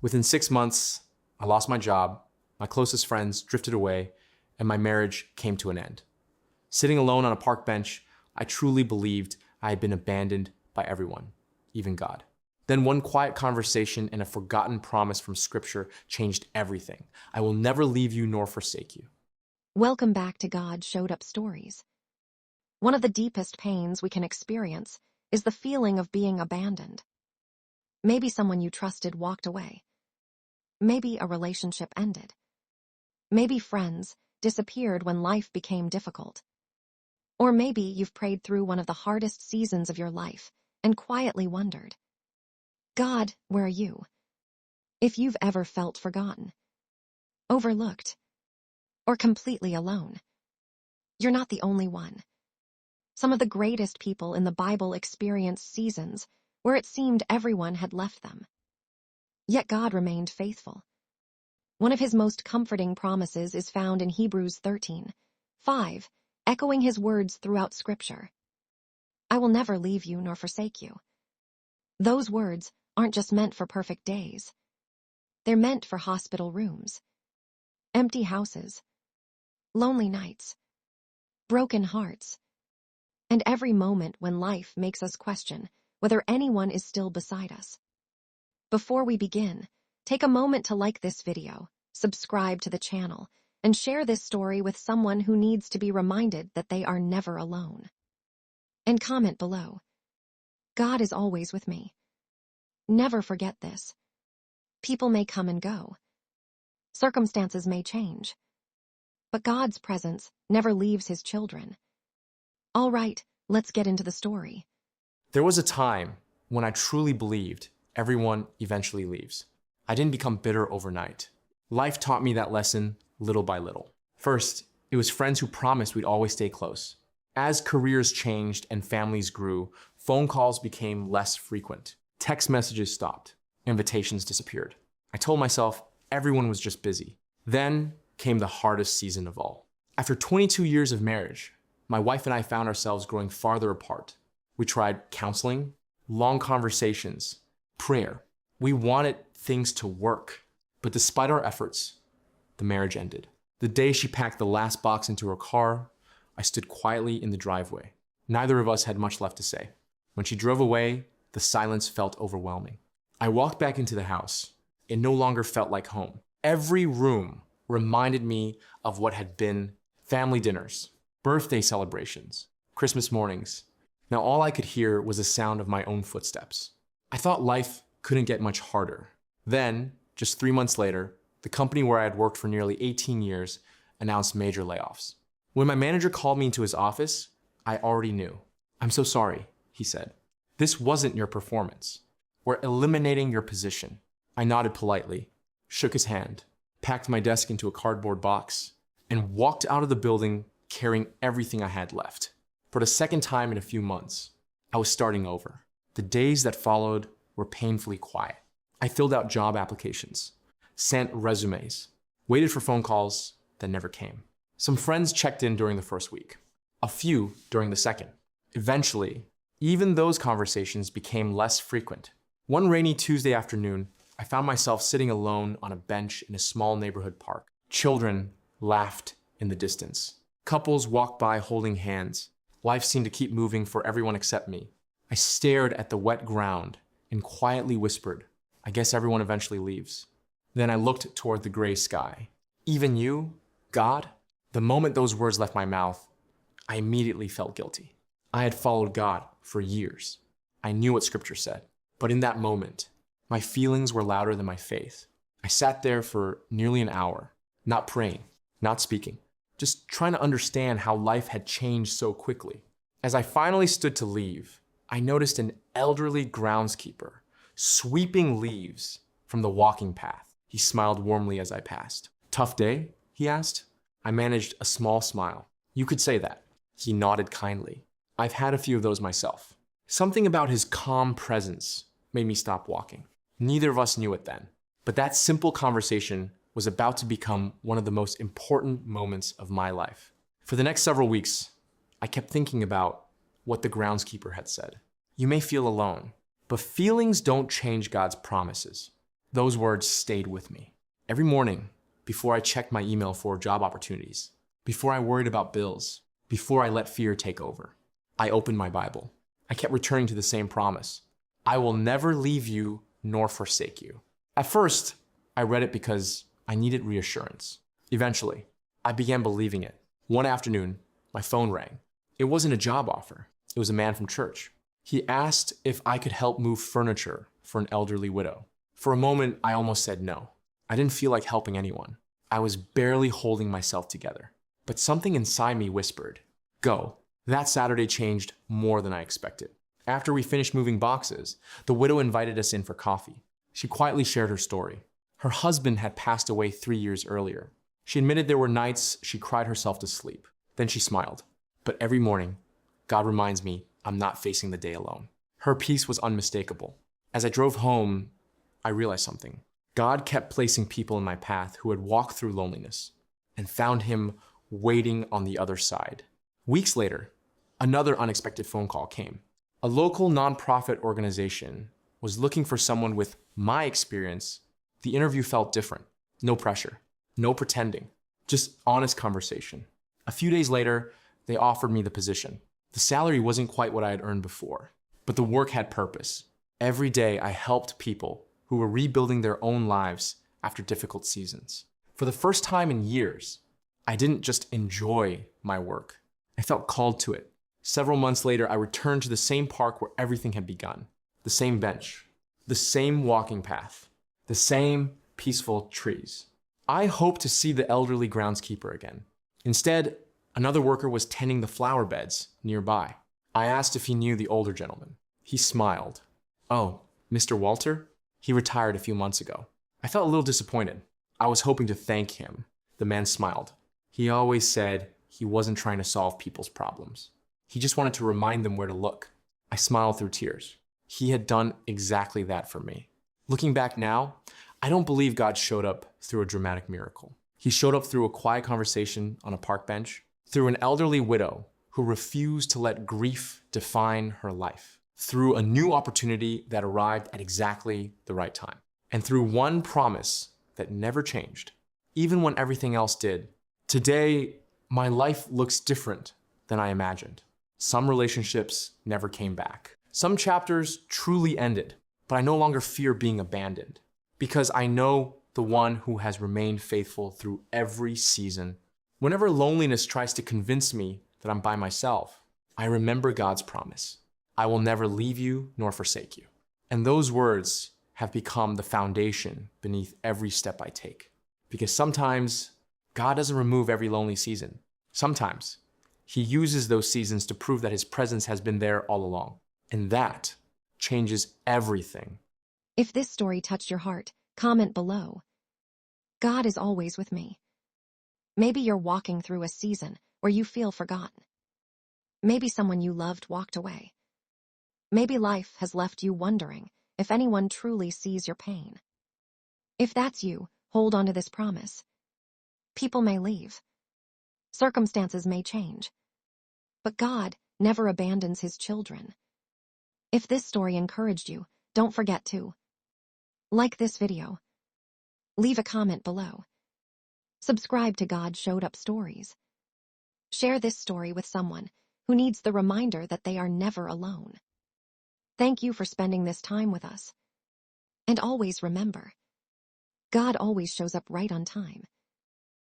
Within 6 months, I lost my job, my closest friends drifted away, and my marriage came to an end. Sitting alone on a park bench, I truly believed I had been abandoned by everyone, even God. Then one quiet conversation and a forgotten promise from Scripture changed everything. I will never leave you nor forsake you. Welcome back to God Showed Up Stories. One of the deepest pains we can experience is the feeling of being abandoned. Maybe someone you trusted walked away. Maybe a relationship ended. Maybe friends disappeared when life became difficult. Or maybe you've prayed through one of the hardest seasons of your life and quietly wondered, God, where are you? If you've ever felt forgotten, overlooked, or completely alone, you're not the only one. Some of the greatest people in the Bible experienced seasons where it seemed everyone had left them. Yet God remained faithful. One of his most comforting promises is found in Hebrews 13:5, echoing his words throughout Scripture. I will never leave you nor forsake you. Those words aren't just meant for perfect days. They're meant for hospital rooms, empty houses, lonely nights, broken hearts, and every moment when life makes us question whether anyone is still beside us. Before we begin, take a moment to like this video, subscribe to the channel, and share this story with someone who needs to be reminded that they are never alone. And comment below. God is always with me. Never forget this. People may come and go. Circumstances may change. But God's presence never leaves his children. All right, let's get into the story. There was a time when I truly believed everyone eventually leaves. I didn't become bitter overnight. Life taught me that lesson little by little. First, it was friends who promised we'd always stay close. As careers changed and families grew, phone calls became less frequent. Text messages stopped. Invitations disappeared. I told myself everyone was just busy. Then came the hardest season of all. After 22 years of marriage, my wife and I found ourselves growing farther apart. We tried counseling, long conversations, prayer. We wanted things to work, but despite our efforts, the marriage ended. The day she packed the last box into her car, I stood quietly in the driveway. Neither of us had much left to say. When she drove away, the silence felt overwhelming. I walked back into the house. It no longer felt like home. Every room reminded me of what had been family dinners, birthday celebrations, Christmas mornings. Now all I could hear was the sound of my own footsteps. I thought life couldn't get much harder. Then, just 3 months later, the company where I had worked for nearly 18 years announced major layoffs. When my manager called me into his office, I already knew. I'm so sorry, he said. This wasn't your performance. We're eliminating your position. I nodded politely, shook his hand, packed my desk into a cardboard box, and walked out of the building carrying everything I had left. For the second time in a few months, I was starting over. The days that followed were painfully quiet. I filled out job applications, sent resumes, waited for phone calls that never came. Some friends checked in during the first week, a few during the second. Eventually, even those conversations became less frequent. One rainy Tuesday afternoon, I found myself sitting alone on a bench in a small neighborhood park. Children laughed in the distance. Couples walked by holding hands. Life seemed to keep moving for everyone except me. I stared at the wet ground and quietly whispered, I guess everyone eventually leaves. Then I looked toward the gray sky. Even you, God? The moment those words left my mouth, I immediately felt guilty. I had followed God for years. I knew what Scripture said. But in that moment, my feelings were louder than my faith. I sat there for nearly an hour, not praying, not speaking, just trying to understand how life had changed so quickly. As I finally stood to leave, I noticed an elderly groundskeeper sweeping leaves from the walking path. He smiled warmly as I passed. Tough day? He asked. I managed a small smile. You could say that. He nodded kindly. I've had a few of those myself. Something about his calm presence made me stop walking. Neither of us knew it then, but that simple conversation was about to become one of the most important moments of my life. For the next several weeks, I kept thinking about what the groundskeeper had said. You may feel alone, but feelings don't change God's promises. Those words stayed with me. Every morning, before I checked my email for job opportunities, before I worried about bills, before I let fear take over, I opened my Bible. I kept returning to the same promise. I will never leave you nor forsake you. At first, I read it because I needed reassurance. Eventually, I began believing it. One afternoon, my phone rang. It wasn't a job offer. It was a man from church. He asked if I could help move furniture for an elderly widow. For a moment, I almost said no. I didn't feel like helping anyone. I was barely holding myself together. But something inside me whispered, go. That Saturday changed more than I expected. After we finished moving boxes, the widow invited us in for coffee. She quietly shared her story. Her husband had passed away 3 years earlier. She admitted there were nights she cried herself to sleep. Then she smiled. But every morning, God reminds me I'm not facing the day alone. Her peace was unmistakable. As I drove home, I realized something. God kept placing people in my path who had walked through loneliness and found him waiting on the other side. Weeks later, another unexpected phone call came. A local nonprofit organization was looking for someone with my experience. The interview felt different. No pressure, no pretending, just honest conversation. A few days later, they offered me the position. The salary wasn't quite what I had earned before, but the work had purpose. Every day, I helped people who were rebuilding their own lives after difficult seasons. For the first time in years, I didn't just enjoy my work. I felt called to it. Several months later, I returned to the same park where everything had begun. The same bench, the same walking path, the same peaceful trees. I hoped to see the elderly groundskeeper again. Instead, another worker was tending the flower beds nearby. I asked if he knew the older gentleman. He smiled. Oh, Mr. Walter? He retired a few months ago. I felt a little disappointed. I was hoping to thank him. The man smiled. He always said he wasn't trying to solve people's problems. He just wanted to remind them where to look. I smiled through tears. He had done exactly that for me. Looking back now, I don't believe God showed up through a dramatic miracle. He showed up through a quiet conversation on a park bench, through an elderly widow who refused to let grief define her life, through a new opportunity that arrived at exactly the right time, and through one promise that never changed, even when everything else did. Today, my life looks different than I imagined. Some relationships never came back. Some chapters truly ended, but I no longer fear being abandoned because I know the one who has remained faithful through every season. Whenever loneliness tries to convince me that I'm by myself, I remember God's promise. I will never leave you nor forsake you. And those words have become the foundation beneath every step I take. Because sometimes God doesn't remove every lonely season. Sometimes he uses those seasons to prove that his presence has been there all along. And that changes everything. If this story touched your heart, comment below. God is always with me. Maybe you're walking through a season where you feel forgotten. Maybe someone you loved walked away. Maybe life has left you wondering if anyone truly sees your pain. If that's you, hold on to this promise. People may leave. Circumstances may change. But God never abandons his children. If this story encouraged you, don't forget to like this video. Leave a comment below. Subscribe to God Showed Up Stories. Share this story with someone who needs the reminder that they are never alone. Thank you for spending this time with us. And always remember, God always shows up right on time.